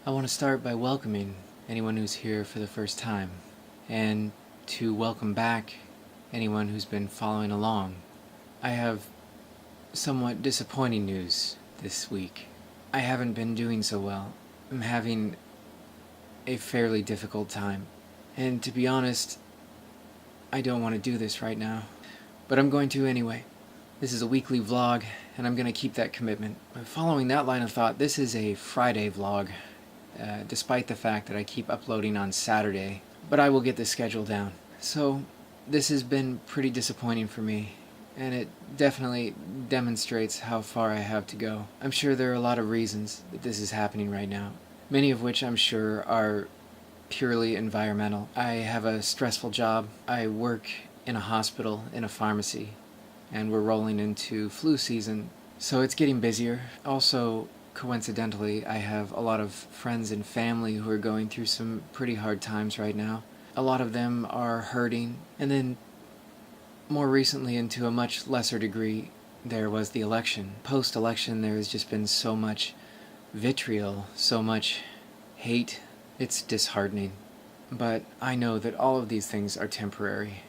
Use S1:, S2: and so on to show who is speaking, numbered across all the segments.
S1: I want to start by welcoming anyone who's here for the first time, and to welcome back anyone who's been following along. I have somewhat disappointing news this week. I haven't been doing so well. I'm having a fairly difficult time, and to be honest, I don't want to do this right now, but I'm going to anyway. This is a weekly vlog, and I'm going to keep that commitment. Following that line of thought, this is a Friday vlog. Despite the fact that I keep uploading on Saturday, but I will get the schedule down. So this has been pretty disappointing for me, and it definitely demonstrates how far I have to go. I'm sure there are a lot of reasons that this is happening right now, many of which I'm sure are purely environmental. I have a stressful job. I work in a hospital, in a pharmacy, and we're rolling into flu season, so it's getting busier. Also, coincidentally, I have a lot of friends and family who are going through some pretty hard times right now. A lot of them are hurting. And then, more recently, and to a much lesser degree, there was the election. Post-election, there has just been so much vitriol, so much hate. It's disheartening. But I know that all of these things are temporary.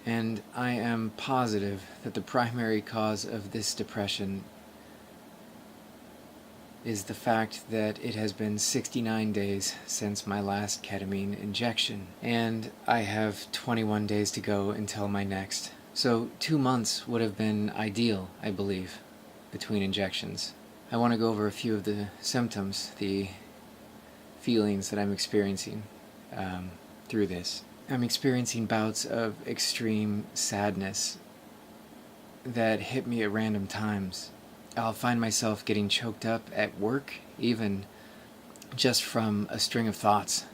S1: And I am positive that the primary cause of this depression is the fact that it has been 69 days since my last ketamine injection, and I have 21 days to go until my next. So 2 months would have been ideal, I believe, between injections. I want to go over a few of the symptoms, the feelings that I'm experiencing through this. I'm experiencing bouts of extreme sadness that hit me at random times. I'll find myself getting choked up at work, even just from a string of thoughts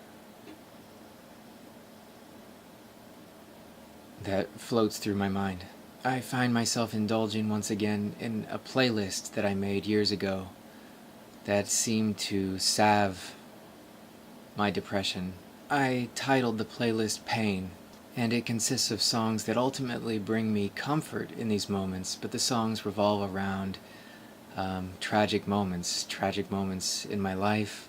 S1: that floats through my mind. I find myself indulging once again in a playlist that I made years ago that seemed to salve my depression. I titled the playlist Pain, and it consists of songs that ultimately bring me comfort in these moments, but the songs revolve around tragic moments in my life,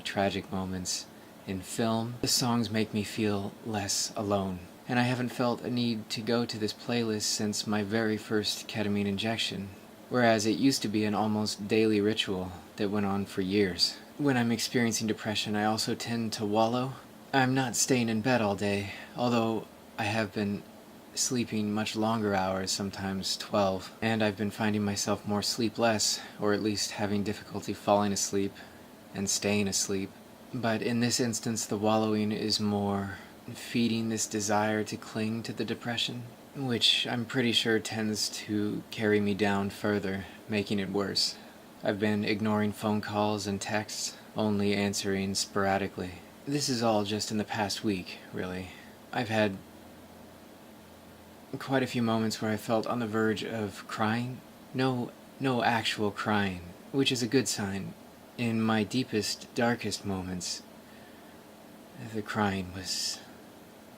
S1: tragic moments in film. The songs make me feel less alone, and I haven't felt a need to go to this playlist since my very first ketamine injection, whereas it used to be an almost daily ritual that went on for years. When I'm experiencing depression, I also tend to wallow. I'm not staying in bed all day, although I have been sleeping much longer hours, sometimes 12, and I've been finding myself more sleepless, or at least having difficulty falling asleep and staying asleep. But in this instance, the wallowing is more feeding this desire to cling to the depression, which I'm pretty sure tends to carry me down further, making it worse. I've been ignoring phone calls and texts, only answering sporadically. This is all just in the past week, really. I've had quite a few moments where I felt on the verge of crying. No actual crying, which is a good sign. In my deepest, darkest moments, the crying was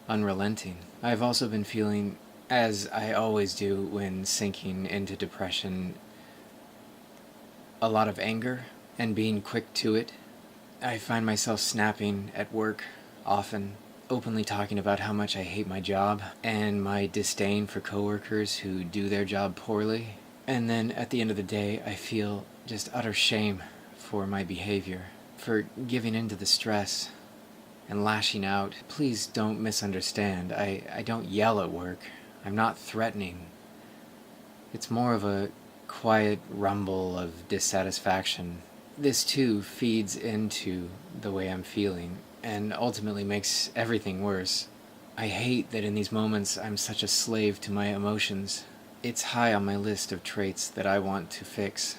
S1: unrelenting. I've also been feeling, as I always do when sinking into depression, a lot of anger and being quick to it. I find myself snapping at work often, openly talking about how much I hate my job and my disdain for coworkers who do their job poorly. And then at the end of the day, I feel just utter shame for my behavior, for giving in to the stress and lashing out. Please don't misunderstand. I don't yell at work. I'm not threatening. It's more of a quiet rumble of dissatisfaction. This too feeds into the way I'm feeling, and ultimately makes everything worse. I hate that in these moments I'm such a slave to my emotions. It's high on my list of traits that I want to fix.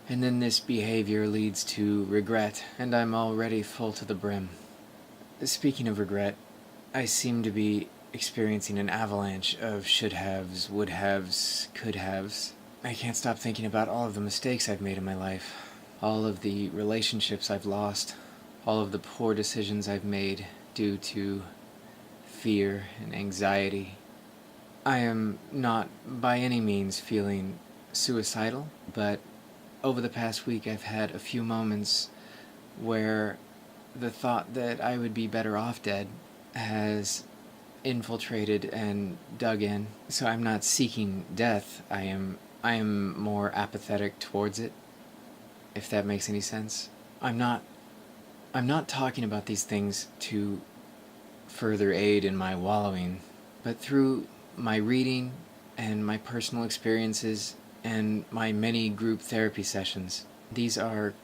S1: And then this behavior leads to regret, and I'm already full to the brim. Speaking of regret, I seem to be experiencing an avalanche of should-haves, would-haves, could-haves. I can't stop thinking about all of the mistakes I've made in my life, all of the relationships I've lost, all of the poor decisions I've made due to fear and anxiety. I am not by any means feeling suicidal, but over the past week I've had a few moments where the thought that I would be better off dead has infiltrated and dug in. So I'm not seeking death. I am more apathetic towards it, if that makes any sense. I'm not talking about these things to further aid in my wallowing, but through my reading and my personal experiences and my many group therapy sessions, these are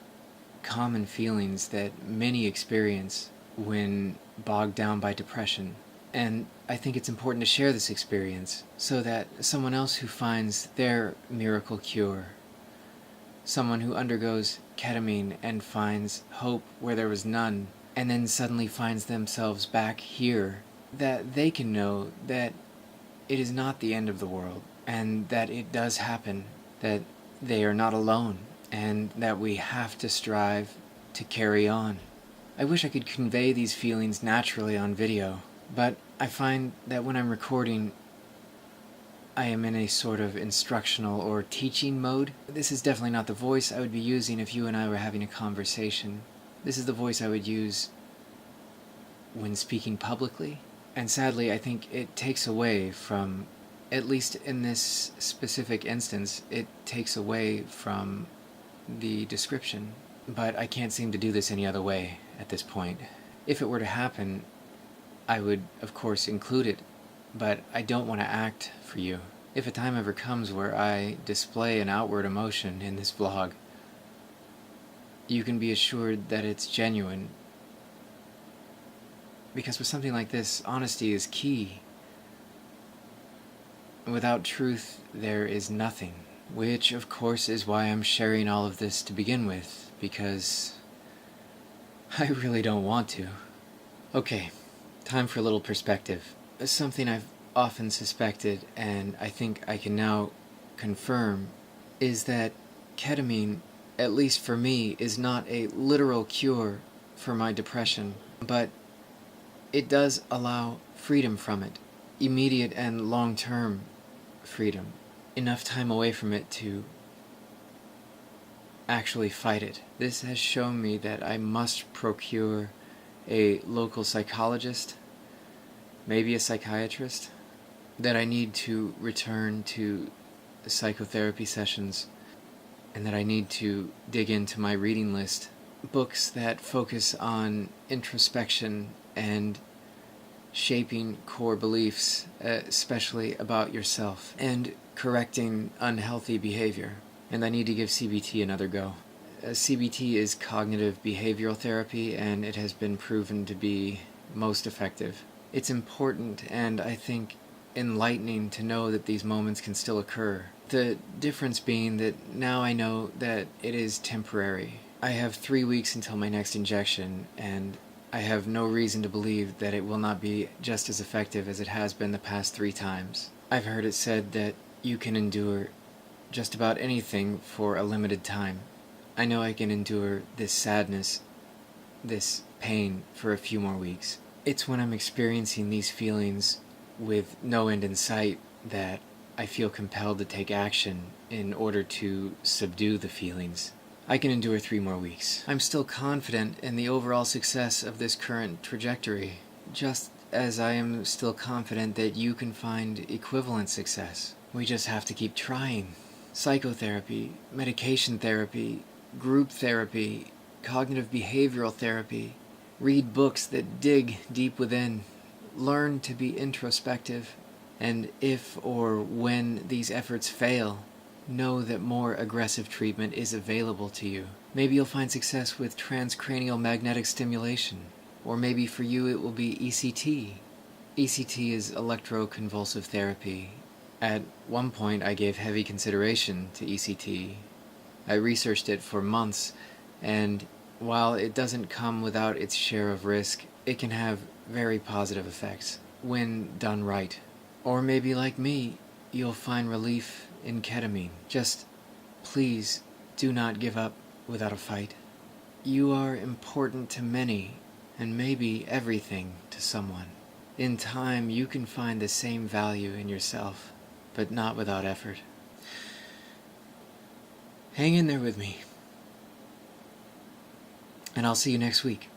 S1: common feelings that many experience when bogged down by depression. And I think it's important to share this experience so that someone else who finds their miracle cure, someone who undergoes ketamine and finds hope where there was none, and then suddenly finds themselves back here, that they can know that it is not the end of the world, and that it does happen, that they are not alone, and that we have to strive to carry on. I wish I could convey these feelings naturally on video, but I find that when I'm recording, I am in a sort of instructional or teaching mode. This is definitely not the voice I would be using if you and I were having a conversation. This is the voice I would use when speaking publicly. And sadly, I think it takes away from, at least in this specific instance, it takes away from the description. But I can't seem to do this any other way at this point. If it were to happen, I would, of course, include it, but I don't want to act for you. If a time ever comes where I display an outward emotion in this vlog, you can be assured that it's genuine. Because with something like this, honesty is key. Without truth, there is nothing. Which, of course, is why I'm sharing all of this to begin with, because I really don't want to. Okay, time for a little perspective. Something I've often suspected, and I think I can now confirm, is that ketamine, at least for me, is not a literal cure for my depression, but it does allow freedom from it, immediate and long-term freedom, enough time away from it to actually fight it. This has shown me that I must procure a local psychologist, maybe a psychiatrist, that I need to return to psychotherapy sessions, and that I need to dig into my reading list. Books that focus on introspection and shaping core beliefs, especially about yourself, and correcting unhealthy behavior. And I need to give CBT another go. CBT is cognitive behavioral therapy, and it has been proven to be most effective. It's important, and I think enlightening, to know that these moments can still occur. The difference being that now I know that it is temporary. I have 3 weeks until my next injection, and I have no reason to believe that it will not be just as effective as it has been the past 3 times. I've heard it said that you can endure just about anything for a limited time. I know I can endure this sadness, this pain, for a few more weeks. It's when I'm experiencing these feelings with no end in sight that I feel compelled to take action in order to subdue the feelings. I can endure 3 more weeks. I'm still confident in the overall success of this current trajectory, just as I am still confident that you can find equivalent success. We just have to keep trying. Psychotherapy, medication therapy, group therapy, cognitive behavioral therapy. Read books that dig deep within. Learn to be introspective. And if or when these efforts fail, know that more aggressive treatment is available to you. Maybe you'll find success with transcranial magnetic stimulation. Or maybe for you it will be ECT. ECT is electroconvulsive therapy. At one point I gave heavy consideration to ECT. I researched it for months, and while it doesn't come without its share of risk, it can have very positive effects when done right. Or maybe, like me, you'll find relief in ketamine. Just please do not give up without a fight. You are important to many, and maybe everything to someone. In time, you can find the same value in yourself, but not without effort. Hang in there with me. and I'll see you next week.